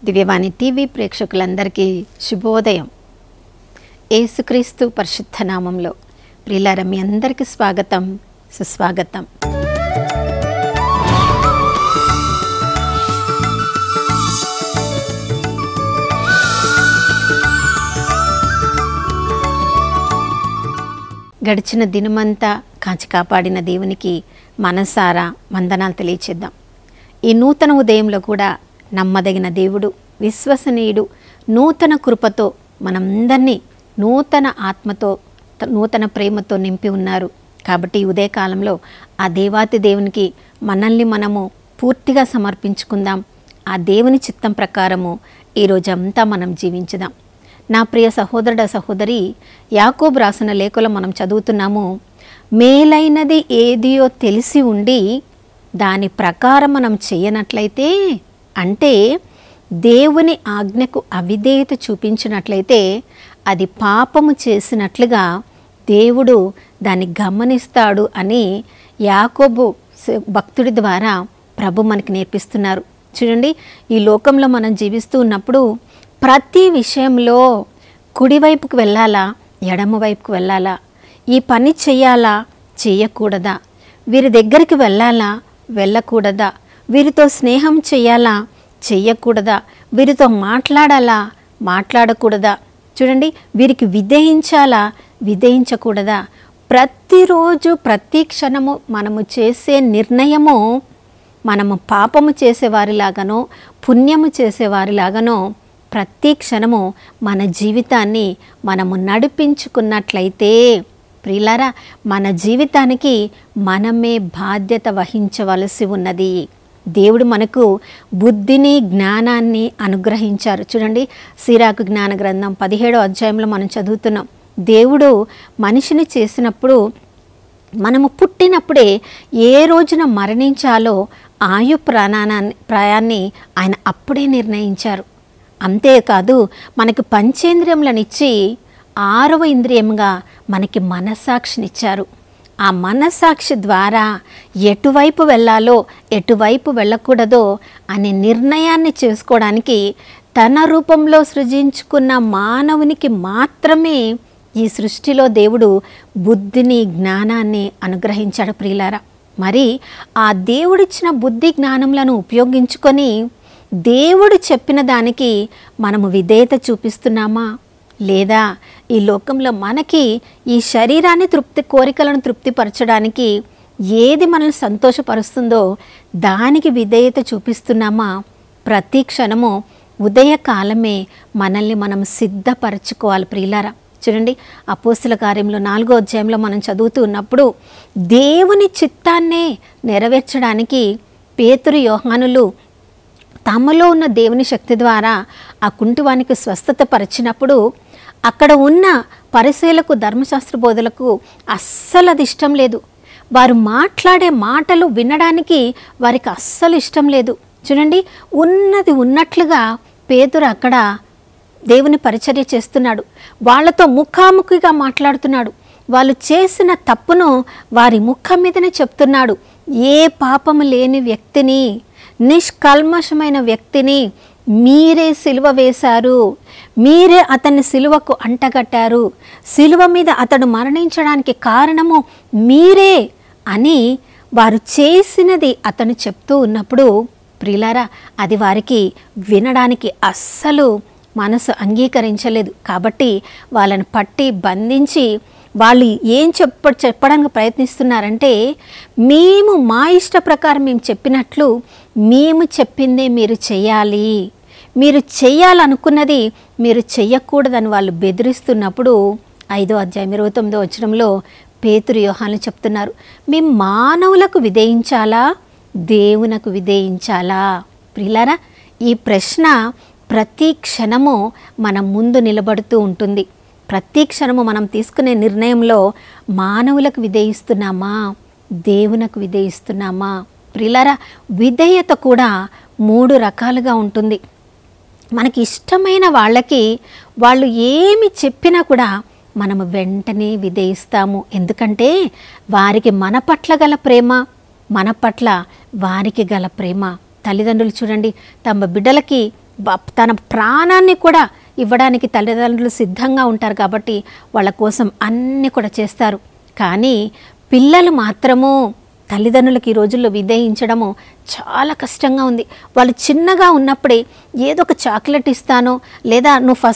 దివ్యవాణి TV ప్రేక్షకులందరికీ శుభోదయం. యేసుక్రీస్తు పరిశుద్ధ నామంలో ప్రియులారా మీ అందరికీ స్వాగతం, సుస్వాగతం. గడిచిన దినమంతా కాచి కాపాడిన దేవునికి మనసారా వందనాలు తెలియచేద్దాం. ఈ నూతన ఉదయంలో కూడా నమ్మదగిన దేవుడు, విశ్వసనీయుడు, నూతన కృపతో మనందరినీ నూతన ఆత్మతో, నూతన ప్రేమతో నింపి ఉన్నారు. కాబట్టి ఈ ఉదయకాలంలో ఆ దేవాతి దేవునికి మనల్ని మనము పూర్తిగా సమర్పించుకుందాం. ఆ దేవుని చిత్తం ప్రకారము ఈరోజంతా మనం జీవించుదాం. నా ప్రియ సహోదరుడ సహోదరి, యాకోబు రాసిన లేఖలో మనం చదువుతున్నాము, మేలైనది ఏదియో తెలిసి ఉండి దాని ప్రకారం మనం చేయనట్లయితే, అంటే దేవుని ఆజ్ఞకు అవిధేయత చూపించినట్లయితే అది పాపము చేసినట్లుగా దేవుడు దాన్ని గమనిస్తాడు అని యాకోబు భక్తుడి ద్వారా ప్రభు మనకి నేర్పిస్తున్నారు. చూడండి, ఈ లోకంలో మనం జీవిస్తూ ఉన్నప్పుడు ప్రతి విషయంలో కుడివైపుకు వెళ్ళాలా, ఎడమ వైపుకు వెళ్ళాలా, ఈ పని చేయాలా, చేయకూడదా, వీరి దగ్గరికి వెళ్ళాలా, వెళ్ళకూడదా, వీరితో స్నేహం చేయాలా, చెయ్యకూడదా, వీరితో మాట్లాడాలా, మాట్లాడకూడదా, చూడండి వీరికి విధేయించాలా, విధేయించకూడదా, ప్రతిరోజు ప్రతి క్షణము మనము చేసే నిర్ణయము మనము పాపము చేసేవారిలాగానో పుణ్యము చేసేవారిలాగానో ప్రతి క్షణము మన జీవితాన్ని మనము నడిపించుకున్నట్లయితే ప్రియులారా, మన జీవితానికి మనమే బాధ్యత వహించవలసి ఉన్నది. దేవుడు మనకు బుద్ధిని, జ్ఞానాన్ని అనుగ్రహించారు. చూడండి, సిరాకు జ్ఞాన గ్రంథం 17వ అధ్యాయంలో మనం చదువుతున్నాం. దేవుడు మనిషిని చేసినప్పుడు, మనము పుట్టినప్పుడే ఏ రోజున మరణించాలో ఆయు ప్రాయాన్ని ఆయన అప్పుడే నిర్ణయించారు. అంతేకాదు, మనకి పంచేంద్రియములనిచ్చి 6వ ఇంద్రియంగా మనకి మనస్సాక్షినిచ్చారు. ఆ మనస్సాక్షి ద్వారా ఎటువైపు వెళ్ళాలో, ఎటువైపు వెళ్ళకూడదో అనే నిర్ణయాన్ని చేసుకోవడానికి తన రూపంలో సృజించుకున్న మానవునికి మాత్రమే ఈ సృష్టిలో దేవుడు బుద్ధిని, జ్ఞానాన్ని అనుగ్రహించాడు. ప్రియులారా, మరి ఆ దేవుడిచ్చిన బుద్ధి జ్ఞానములను ఉపయోగించుకొని దేవుడు చెప్పిన దానికి మనము విధేయత చూపిస్తున్నామా, లేదా ఈ లోకంలో మనకి ఈ శరీరాన్ని కోరికలను తృప్తిపరచడానికి ఏది మనల్ని సంతోషపరుస్తుందో దానికి విధేయత చూపిస్తున్నామా? ప్రతి క్షణము ఉదయకాలమే మనల్ని మనం సిద్ధపరచుకోవాలి. ప్రియులారా, చూడండి, అపోస్తుల కార్యంలో 4వ అధ్యాయంలో మనం చదువుతూ ఉన్నప్పుడు దేవుని చిత్తాన్నే నెరవేర్చడానికి పేతురు, యోహానులు తమలో ఉన్న దేవుని శక్తి ద్వారా ఆ కుంటివానికి స్వస్థత పరిచినప్పుడు అక్కడ ఉన్న పరిసయ్యులకు, ధర్మశాస్త్ర బోధలకు అస్సలు అది ఇష్టం లేదు. వారు మాట్లాడే మాటలు వినడానికి వారికి అస్సలు ఇష్టం లేదు. చూడండి, ఉన్నది ఉన్నట్లుగా పేతురు అక్కడ దేవుని పరిచర్య చేస్తున్నాడు. వాళ్ళతో ముఖాముఖిగా మాట్లాడుతున్నాడు. వాళ్ళు చేసిన తప్పును వారి ముఖం మీదనే చెప్తున్నాడు. ఏ పాపము లేని వ్యక్తిని, నిష్కల్మషమైన వ్యక్తిని మీరే సిలువ వేశారు, మీరే అతన్ని సిలువకు అంటగట్టారు, సిలువ మీద అతడు మరణించడానికి కారణము మీరే అని వారు చేసినది అతను చెప్తూ ఉన్నప్పుడు ప్రియులారా, అది వారికి వినడానికి అస్సలు మనసు అంగీకరించలేదు. కాబట్టి వాళ్ళని పట్టి బంధించి వాళ్ళు ఏం చెప్పడానికి ప్రయత్నిస్తున్నారంటే, మేము మా ఇష్ట ప్రకారం మేము చెప్పినట్లు మేము చెప్పిందే మీరు చేయాలి, మీరు చేయాలనుకున్నది మీరు చెయ్యకూడదని వాళ్ళు బెదిరిస్తున్నప్పుడు 5వ అధ్యాయం 29వ వచనంలో పేతురు, యోహాను చెప్తున్నారు, మేము మానవులకు విధేయించాలా, దేవునకు విధేయించాలా? ప్రియులారా, ఈ ప్రశ్న ప్రతి క్షణము మన ముందు నిలబడుతూ ఉంటుంది. ప్రతి క్షణము మనం తీసుకునే నిర్ణయంలో మానవులకు విధేయిస్తున్నామా, దేవునకు విధేయిస్తున్నామా? ప్రియులారా, విధేయత కూడా 3 రకాలుగా ఉంటుంది. మనకి ఇష్టమైన వాళ్ళకి వాళ్ళు ఏమి చెప్పినా కూడా మనము వెంటనే విధేయిస్తాము. ఎందుకంటే వారికి మన పట్ల గల ప్రేమ, మన పట్ల వారికి గల ప్రేమ. తల్లిదండ్రులు చూడండి, తమ బిడ్డలకి తన ప్రాణాన్ని కూడా ఇవ్వడానికి తల్లిదండ్రులు సిద్ధంగా ఉంటారు కాబట్టి వాళ్ళ కోసం అన్నీ కూడా చేస్తారు. కానీ పిల్లలు మాత్రము తల్లిదండ్రులకు ఈ రోజుల్లో విధేయించడము చాలా కష్టంగా ఉంది. వాళ్ళు చిన్నగా ఉన్నప్పుడే ఏదో ఒక చాక్లెట్ ఇస్తాను, లేదా నువ్వు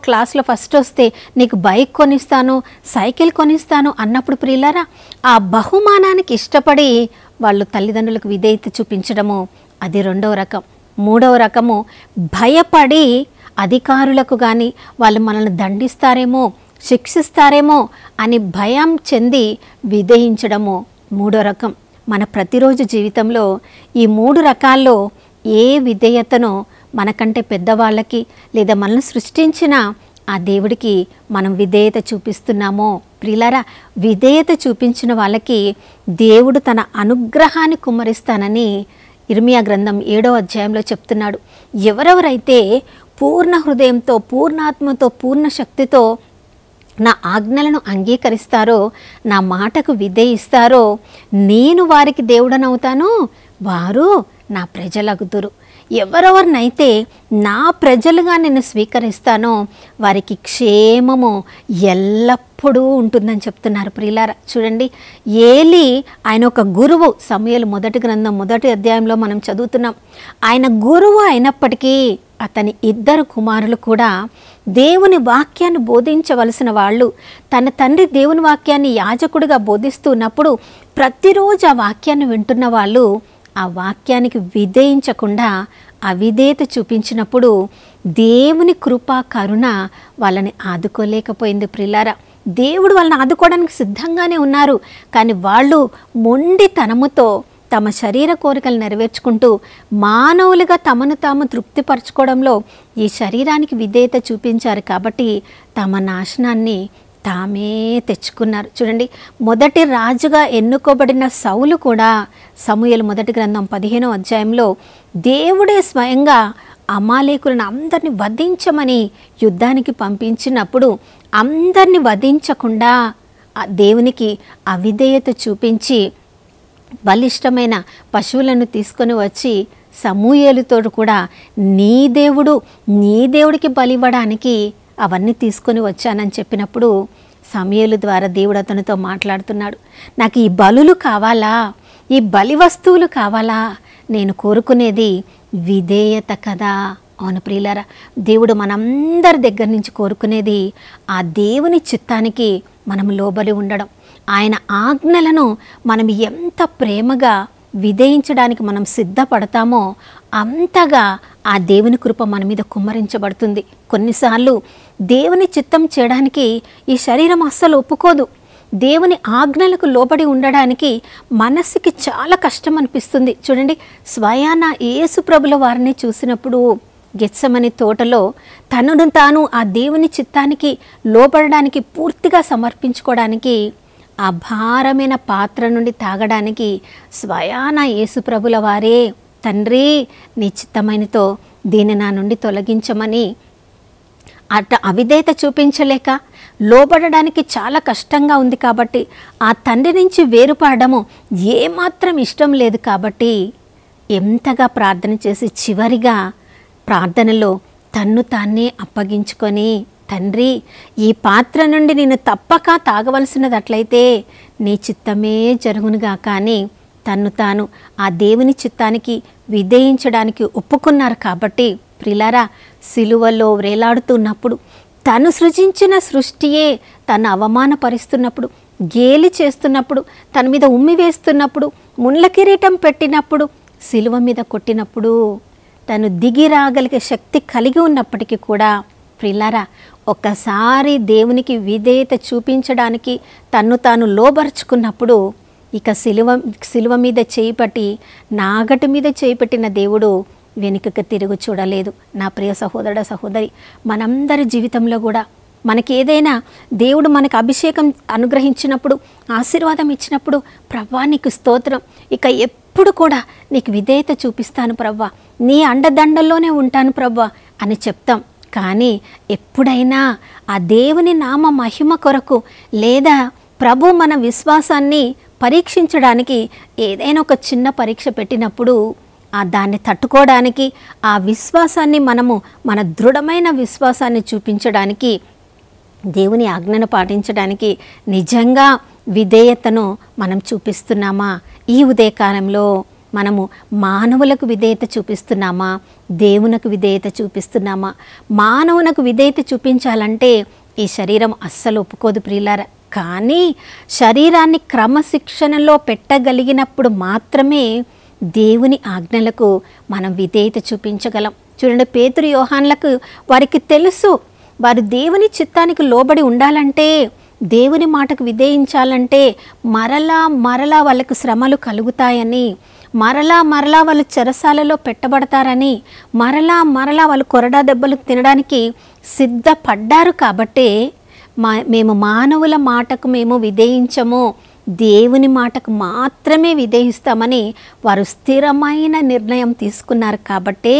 క్లాస్లో ఫస్ట్ వస్తే నీకు బైక్ కొనిస్తాను, సైకిల్ కొనిస్తాను అన్నప్పుడు ప్రియులారా, ఆ బహుమానానికి ఇష్టపడి వాళ్ళు తల్లిదండ్రులకు విధేయత చూపించడము అది రెండవ రకం. మూడవ రకము భయపడి అధికారులకు కానీ వాళ్ళు మనల్ని దండిస్తారేమో, శిక్షిస్తారేమో అని భయం చెంది విధేయించడము మూడో రకం. మన ప్రతిరోజు జీవితంలో ఈ మూడు రకాల్లో ఏ విధేయతనో మనకంటే పెద్దవాళ్ళకి లేదా మనల్ని సృష్టించిన ఆ దేవుడికి మనం విధేయత చూపిస్తున్నామో ప్రియులారా, విధేయత చూపించిన వాళ్ళకి దేవుడు తన అనుగ్రహాన్ని కుమ్మరిస్తానని ఇర్మియా గ్రంథం 7వ అధ్యాయంలో చెప్తున్నాడు. ఎవరెవరైతే పూర్ణ హృదయంతో, పూర్ణాత్మతో, పూర్ణ శక్తితో నా ఆజ్ఞలను అంగీకరిస్తారో, నా మాటకు విధేయిస్తారో, నేను వారికి దేవుడనవుతాను, వారు నా ప్రజలగుదురు. ఎవరెవరినైతే నా ప్రజలుగా నేను స్వీకరిస్తానో వారికి క్షేమము ఎల్లప్పుడూ ఉంటుందని చెప్తున్నారు ప్రియులారా. చూడండి, ఏలి ఆయన ఒక గురువు. సమూయేలు మొదటి గ్రంథం 1వ అధ్యాయంలో మనం చదువుతున్నాం. ఆయన గురువు అయినప్పటికీ అతని 2 కుమారులు కూడా దేవుని వాక్యాన్ని బోధించవలసిన వాళ్ళు. తన తండ్రి దేవుని వాక్యాన్ని యాజకుడిగా బోధిస్తున్నప్పుడు ప్రతిరోజు ఆ వాక్యాన్ని వింటున్న వాళ్ళు ఆ వాక్యానికి విధేయించకుండా అవిధేయత చూపించినప్పుడు దేవుని కృప, కరుణ వాళ్ళని ఆదుకోలేకపోయింది ప్రియులారా. దేవుడు వాళ్ళని ఆదుకోవడానికి సిద్ధంగానే ఉన్నారు, కానీ వాళ్ళు మొండితనముతో తమ శరీర కోరికలు నెరవేర్చుకుంటూ మానవులుగా తమను తాము తృప్తిపరచుకోవడంలో ఈ శరీరానికి విధేయత చూపించారు కాబట్టి తమ నాశనాన్ని తామే తెచ్చుకున్నారు. చూడండి, మొదటి రాజుగా ఎన్నుకోబడిన సౌలు కూడా సమూయేలు మొదటి గ్రంథం 15వ అధ్యాయంలో దేవుడే స్వయంగా అమాలేకులను అందరిని వధించమని యుద్ధానికి పంపించినప్పుడు అందరిని వధించకుండా దేవునికి అవిధేయత చూపించి బలిష్టమైన పశువులను తీసుకొని వచ్చి సమూయేలుతో కూడా నీ దేవుడికి బలివ్వడానికి అవన్నీ తీసుకొని వచ్చానని చెప్పినప్పుడు సమూయేలు ద్వారా దేవుడు అతనితో మాట్లాడుతున్నాడు. నాకు ఈ బలులు కావాలా, ఈ బలి వస్తువులు కావాలా, నేను కోరుకునేది విధేయత కదా. అవును ప్రియులారా, దేవుడు మనందరి దగ్గర నుంచి కోరుకునేది ఆ దేవుని చిత్తానికి మనం లోబడి ఉండడం. ఆయన ఆజ్ఞలను మనం ఎంత ప్రేమగా విధేయించడానికి మనం సిద్ధపడతామో అంతగా ఆ దేవుని కృప మన మీద కుమ్మరించబడుతుంది. కొన్నిసార్లు దేవుని చిత్తం చేయడానికి ఈ శరీరం అస్సలు ఒప్పుకోదు. దేవుని ఆజ్ఞలకు లోబడి ఉండడానికి మనస్సుకి చాలా కష్టం అనిపిస్తుంది. చూడండి, స్వయాన యేసు ప్రభుల వారిని చూసినప్పుడు గెత్సెమని తోటలో తనను తాను ఆ దేవుని చిత్తానికి లోబడడానికి పూర్తిగా సమర్పించుకోవడానికి ఆ భారమైన పాత్ర నుండి తాగడానికి స్వయాన యేసు ప్రభుల వారే తండ్రి నీ చిత్తమైనతో దీన్ని నా నుండి తొలగించమని అవిధేయత చూపించలేక లోబడడానికి చాలా కష్టంగా ఉంది కాబట్టి ఆ తండ్రి నుంచి వేరుపడము ఏమాత్రం ఇష్టం లేదు కాబట్టి ఎంతగా ప్రార్థన చేసి చివరిగా ప్రార్థనలో తన్ను తానే అప్పగించుకొని తండ్రి ఈ పాత్ర నుండి నేను తప్పక తాగవలసినదట్లయితే నీ చిత్తమే జరుగునుగా కానీ తన్ను తాను ఆ దేవుని చిత్తానికి విధేయించడానికి ఒప్పుకున్నారు. కాబట్టి ప్రిలారా, సిలువలో వేలాడుతున్నప్పుడు తను సృజించిన సృష్టియే తను అవమానపరుస్తున్నప్పుడు, గేలి చేస్తున్నప్పుడు, తన మీద ఉమ్మి వేస్తున్నప్పుడు, ముళ్ళ కిరీటం పెట్టినప్పుడు, సిలువ మీద కొట్టినప్పుడు తను దిగి రాగలిగే శక్తి కలిగి ఉన్నప్పటికీ కూడా ప్రిలారా, ఒక్కసారి దేవునికి విధేయత చూపించడానికి తన్ను తాను లోబరుచుకున్నప్పుడు ఇక సిలువ మీద చేయిపట్టి నాగటి మీద చేయిపెట్టిన దేవుడు వెనుకకు తిరుగు చూడలేదు. నా ప్రియ సహోదరుడ సహోదరి, మనందరి జీవితంలో కూడా మనకి ఏదైనా దేవుడు మనకు అభిషేకం అనుగ్రహించినప్పుడు, ఆశీర్వాదం ఇచ్చినప్పుడు ప్రభా నీకు స్తోత్రం, ఇక ఎప్పుడు కూడా నీకు విధేయత చూపిస్తాను ప్రవ్వా, నీ అండదండల్లోనే ఉంటాను ప్రవ్వా అని చెప్తాం. కానీ ఎప్పుడైనా ఆ దేవుని నామ మహిమ కొరకు లేదా ప్రభు మన విశ్వాసాన్ని పరీక్షించడానికి ఏదైనా ఒక చిన్న పరీక్ష పెట్టినప్పుడు దాన్ని తట్టుకోవడానికి, ఆ విశ్వాసాన్ని మనము మన దృఢమైన విశ్వాసాన్ని చూపించడానికి, దేవుని ఆజ్ఞను పాటించడానికి నిజంగా విధేయతను మనం చూపిస్తున్నామా? ఈ ఉదయకాలంలో మనము మానవులకు విధేయత చూపిస్తున్నామా, దేవునికి విధేయత చూపిస్తున్నామా? మానవునకు విధేయత చూపించాలంటే ఈ శరీరం అస్సలు ఒప్పుకోదు ప్రియులారా. కానీ శరీరాన్ని క్రమశిక్షణలో పెట్టగలిగినప్పుడు మాత్రమే దేవుని ఆజ్ఞలకు మనం విధేయత చూపించగలం. చూడండి, పేతురు యోహాన్లకు వారికి తెలుసు, వారు దేవుని చిత్తానికి లోబడి ఉండాలంటే, దేవుని మాటకు విధేయించాలంటే మరలా మరలా వాళ్ళకు శ్రమలు కలుగుతాయని, మరలా మరలా వాళ్ళు చెరసాలలో పెట్టబడతారని, మరలా మరలా వాళ్ళు కొరడా దెబ్బలు తినడానికి సిద్ధపడ్డారు. కాబట్టే మేము మానవుల మాటకు మేము విధేయించము, దేవుని మాటకు మాత్రమే విధేయిస్తామని వారు స్థిరమైన నిర్ణయం తీసుకున్నారు. కాబట్టే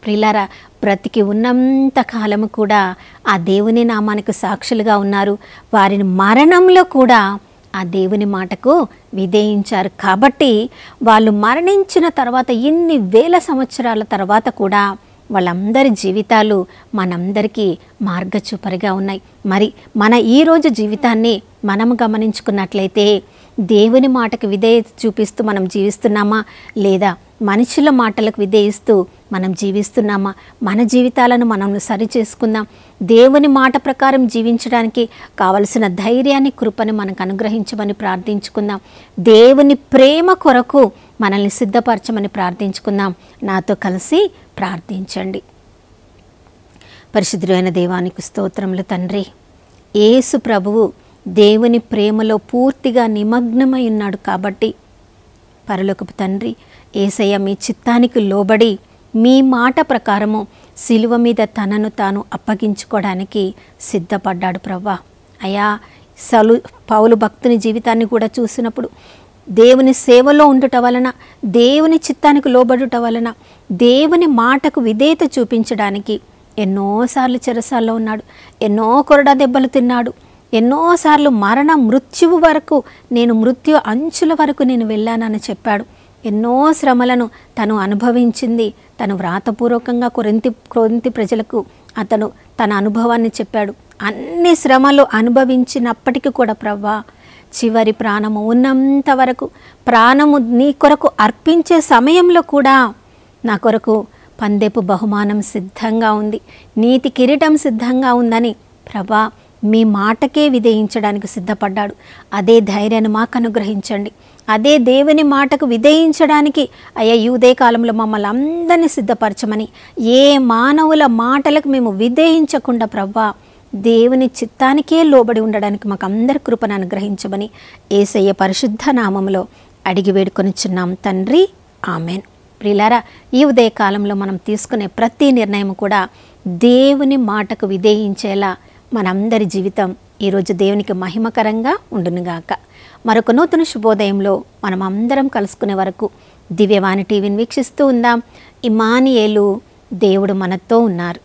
ప్రియులారా, బ్రతికి ఉన్నంత కాలము కూడా ఆ దేవుని నామానికి సాక్షులుగా ఉన్నారు. వారిని మరణంలో కూడా ఆ దేవుని మాటకు విధేయించారు. కాబట్టి వాళ్ళు మరణించిన తర్వాత ఇన్ని వేల సంవత్సరాల తర్వాత కూడా వాళ్ళందరి జీవితాలు మనందరికీ మార్గచూపరిగా ఉన్నాయి. మరి మన ఈరోజు జీవితాన్ని మనము గమనించుకున్నట్లయితే దేవుని మాటకు విధేయత చూపిస్తూ మనం జీవిస్తున్నామా, లేదా మనుషుల మాటలకు విధేయిస్తూ మనం జీవిస్తున్నామా? మన జీవితాలను మనం సరి చేసుకుందాం. దేవుని మాట ప్రకారం జీవించడానికి కావలసిన ధైర్యాన్ని, కృపని మనకు అనుగ్రహించమని ప్రార్థించుకుందాం. దేవుని ప్రేమ కొరకు మనల్ని సిద్ధపరచమని ప్రార్థించుకుందాం. నాతో కలిసి ప్రార్థించండి. పరిశుద్ధుడైన దేవానికి స్తోత్రములు తండ్రి. యేసు ప్రభువు దేవుని ప్రేమలో పూర్తిగా నిమగ్నమై ఉన్నాడు. కాబట్టి పరలోకపు తండ్రి యేసయ్య మీ చిత్తానికి లోబడి మీ మాట ప్రకారము సిలువ మీద తనను తాను అప్పగించుకోవడానికి సిద్ధపడ్డాడు ప్రవ్వా. అయ్యా, పౌలు భక్తుని జీవితాన్ని కూడా చూసినప్పుడు దేవుని సేవలో ఉండుట వలన, దేవుని చిత్తానికి లోబడుట వలన, దేవుని మాటకు విధేయత చూపించడానికి ఎన్నోసార్లు చెరసాల్లో ఉన్నాడు, ఎన్నో కొరడా దెబ్బలు తిన్నాడు, ఎన్నోసార్లు మృత్యువు వరకు, నేను మృత్యు అంచుల వరకు నేను వెళ్ళానని చెప్పాడు. ఎన్నో శ్రమలను తను అనుభవించింది. తను వ్రాతపూర్వకంగా కొరింథీ ప్రజలకు అతను తన అనుభవాన్ని చెప్పాడు. అన్ని శ్రమలు అనుభవించినప్పటికీ కూడా ప్రవ్వా, చివరి ప్రాణము ఉన్నంత వరకు, ప్రాణము నీ కొరకు అర్పించే సమయంలో కూడా నా కొరకు పందెపు బహుమానం సిద్ధంగా ఉంది, నీతి కిరీటం సిద్ధంగా ఉందని ప్రభా మీ మాటకే విధేయించడానికి సిద్ధపడ్డాడు. అదే ధైర్యాన్ని మాకు అనుగ్రహించండి. అదే దేవుని మాటకు విధేయించడానికి అయ్యా ఈ ఉదయకాలంలో మమ్మల్ని అందరినీ సిద్ధపరచమని, ఏ మానవుల మాటలకు మేము విధేయించకుండా ప్రభా దేవుని చిత్తానికే లోబడి ఉండడానికి మాకు అందరి కృపను అనుగ్రహించమని యేసయ్య పరిశుద్ధ నామములో అడిగి వేడుకొనిచున్నాం తండ్రి, ఆమెన్. ప్రియులారా, ఈ ఉదయకాలంలో మనం తీసుకునే ప్రతి నిర్ణయం కూడా దేవుని మాటకు విధేయించేలా మనందరి జీవితం ఈరోజు దేవునికి మహిమకరంగా ఉండునుగాక. మరొక నూతన శుభోదయంలో మనం అందరం కలుసుకునే వరకు దివ్యవాణి టీవీని వీక్షిస్తూ ఉందాం. ఇమ్మానుయేలు, దేవుడు మనతో ఉన్నారు.